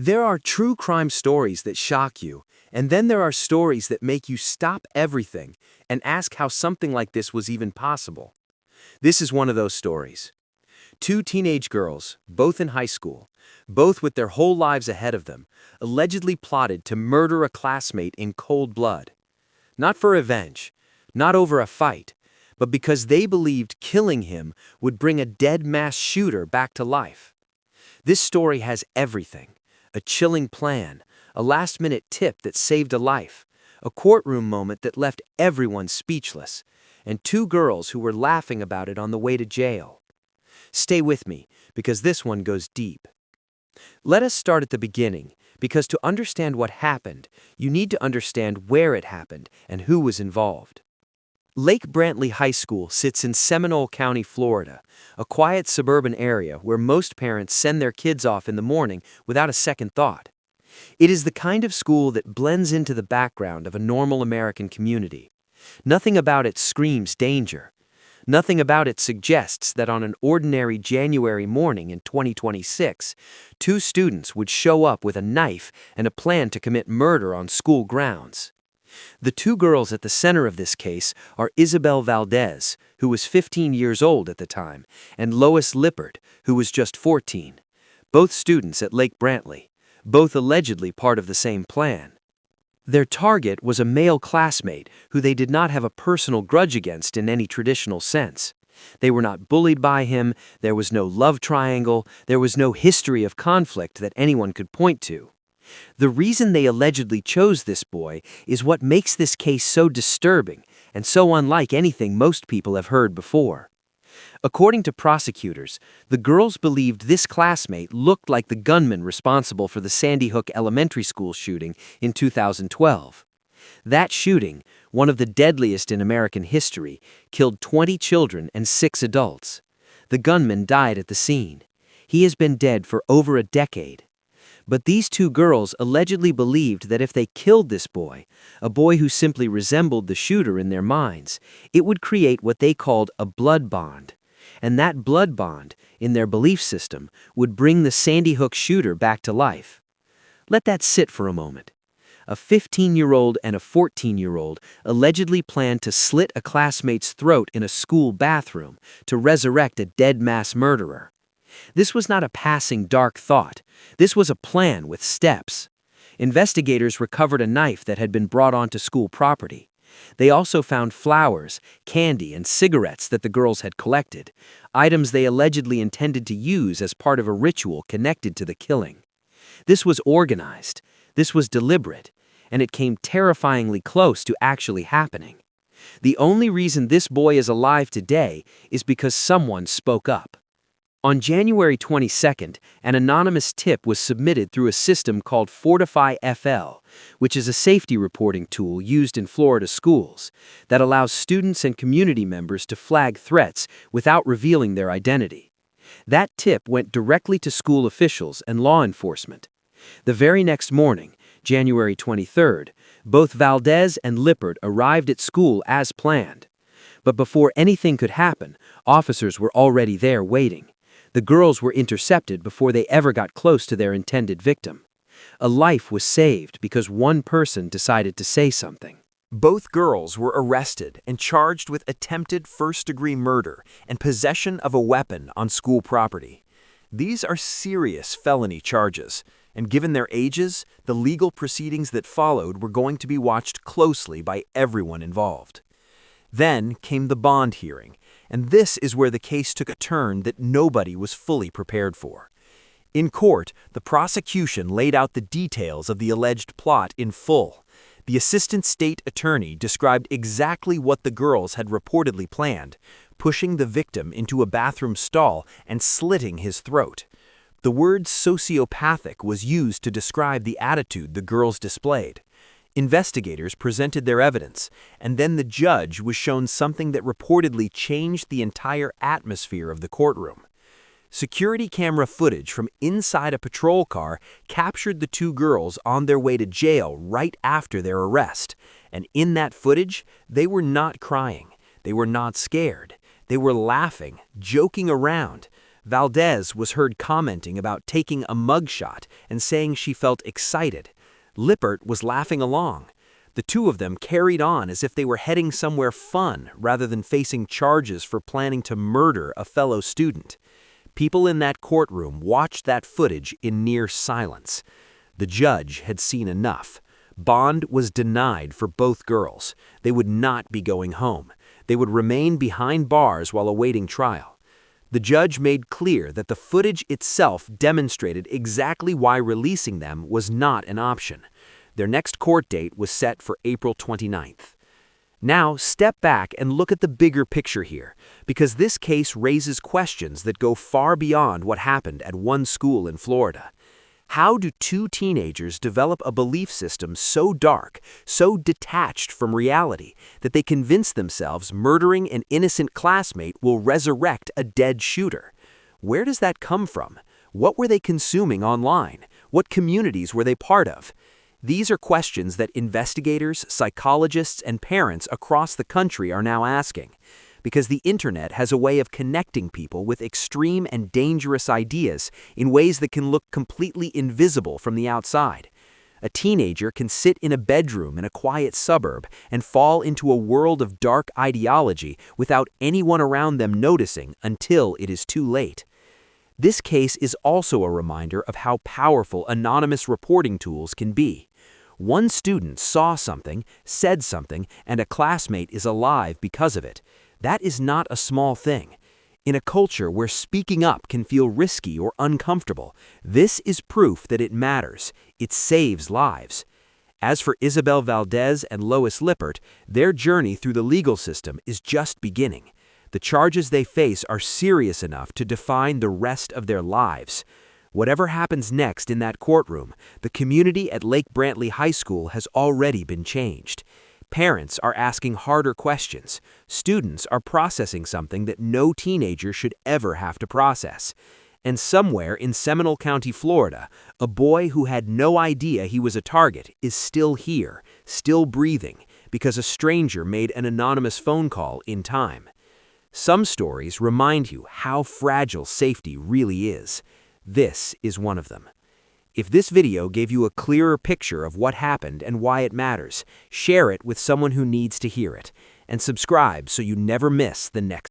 There are true crime stories that shock you, and then there are stories that make you stop everything and ask how something like this was even possible. This is one of those stories. Two teenage girls, both in high school, both with their whole lives ahead of them, allegedly plotted to murder a classmate in cold blood. Not for revenge, not over a fight, but because they believed killing him would bring a dead mass shooter back to life. This story has everything: a chilling plan, a last-minute tip that saved a life, a courtroom moment that left everyone speechless, and two girls who were laughing about it on the way to jail. Stay with me, because this one goes deep. Let us start at the beginning, because to understand what happened, you need to understand where it happened and who was involved. Lake Brantley High School sits in Seminole County, Florida, a quiet suburban area where most parents send their kids off in the morning without a second thought. It is the kind of school that blends into the background of a normal American community. Nothing about it screams danger. Nothing about it suggests that on an ordinary January morning in 2026, two students would show up with a knife and a plan to commit murder on school grounds. The two girls at the center of this case are Isabel Valdez, who was 15 years old at the time, and Lois Lippert, who was just 14. Both students at Lake Brantley, both allegedly part of the same plan. Their target was a male classmate who they did not have a personal grudge against in any traditional sense. They were not bullied by him, there was no love triangle, there was no history of conflict that anyone could point to. The reason they allegedly chose this boy is what makes this case so disturbing and so unlike anything most people have heard before. According to prosecutors, the girls believed this classmate looked like the gunman responsible for the Sandy Hook Elementary School shooting in 2012. That shooting, one of the deadliest in American history, killed 20 children and 6 adults. The gunman died at the scene. He has been dead for over a decade. But these two girls allegedly believed that if they killed this boy, a boy who simply resembled the shooter in their minds, it would create what they called a blood bond. And that blood bond, in their belief system, would bring the Sandy Hook shooter back to life. Let that sit for a moment. A 15-year-old and a 14-year-old allegedly planned to slit a classmate's throat in a school bathroom to resurrect a dead mass murderer. This was not a passing dark thought. This was a plan with steps. Investigators recovered a knife that had been brought onto school property. They also found flowers, candy, and cigarettes that the girls had collected, items they allegedly intended to use as part of a ritual connected to the killing. This was organized, this was deliberate, and it came terrifyingly close to actually happening. The only reason this boy is alive today is because someone spoke up. On January 22nd, an anonymous tip was submitted through a system called Fortify FL, which is a safety reporting tool used in Florida schools that allows students and community members to flag threats without revealing their identity. That tip went directly to school officials and law enforcement. The very next morning, January 23rd, both Valdez and Lippert arrived at school as planned. But before anything could happen, officers were already there waiting. The girls were intercepted before they ever got close to their intended victim. A life was saved because one person decided to say something. Both girls were arrested and charged with attempted first-degree murder and possession of a weapon on school property. These are serious felony charges, and given their ages, the legal proceedings that followed were going to be watched closely by everyone involved. Then came the bond hearing, and this is where the case took a turn that nobody was fully prepared for. In court, the prosecution laid out the details of the alleged plot in full. The assistant state attorney described exactly what the girls had reportedly planned, pushing the victim into a bathroom stall and slitting his throat. The word sociopathic was used to describe the attitude the girls displayed. Investigators presented their evidence, and then the judge was shown something that reportedly changed the entire atmosphere of the courtroom. Security camera footage from inside a patrol car captured the two girls on their way to jail right after their arrest, and in that footage, they were not crying, they were not scared, they were laughing, joking around. Valdez was heard commenting about taking a mugshot and saying she felt excited. Lippert was laughing along. The two of them carried on as if they were heading somewhere fun rather than facing charges for planning to murder a fellow student. People in that courtroom watched that footage in near silence. The judge had seen enough. Bond was denied for both girls. They would not be going home. They would remain behind bars while awaiting trial. The judge made clear that the footage itself demonstrated exactly why releasing them was not an option. Their next court date was set for April 29th. Now, step back and look at the bigger picture here, because this case raises questions that go far beyond what happened at one school in Florida. How do two teenagers develop a belief system so dark, so detached from reality, that they convince themselves murdering an innocent classmate will resurrect a dead shooter? Where does that come from? What were they consuming online? What communities were they part of? These are questions that investigators, psychologists, and parents across the country are now asking, because the internet has a way of connecting people with extreme and dangerous ideas in ways that can look completely invisible from the outside. A teenager can sit in a bedroom in a quiet suburb and fall into a world of dark ideology without anyone around them noticing until it is too late. This case is also a reminder of how powerful anonymous reporting tools can be. One student saw something, said something, and a classmate is alive because of it. That is not a small thing. In a culture where speaking up can feel risky or uncomfortable, this is proof that it matters. It saves lives. As for Isabel Valdez and Lois Lippert, their journey through the legal system is just beginning. The charges they face are serious enough to define the rest of their lives. Whatever happens next in that courtroom, the community at Lake Brantley High School has already been changed. Parents are asking harder questions. Students are processing something that no teenager should ever have to process. And somewhere in Seminole County, Florida, a boy who had no idea he was a target is still here, still breathing, because a stranger made an anonymous phone call in time. Some stories remind you how fragile safety really is. This is one of them. If this video gave you a clearer picture of what happened and why it matters, share it with someone who needs to hear it, and subscribe so you never miss the next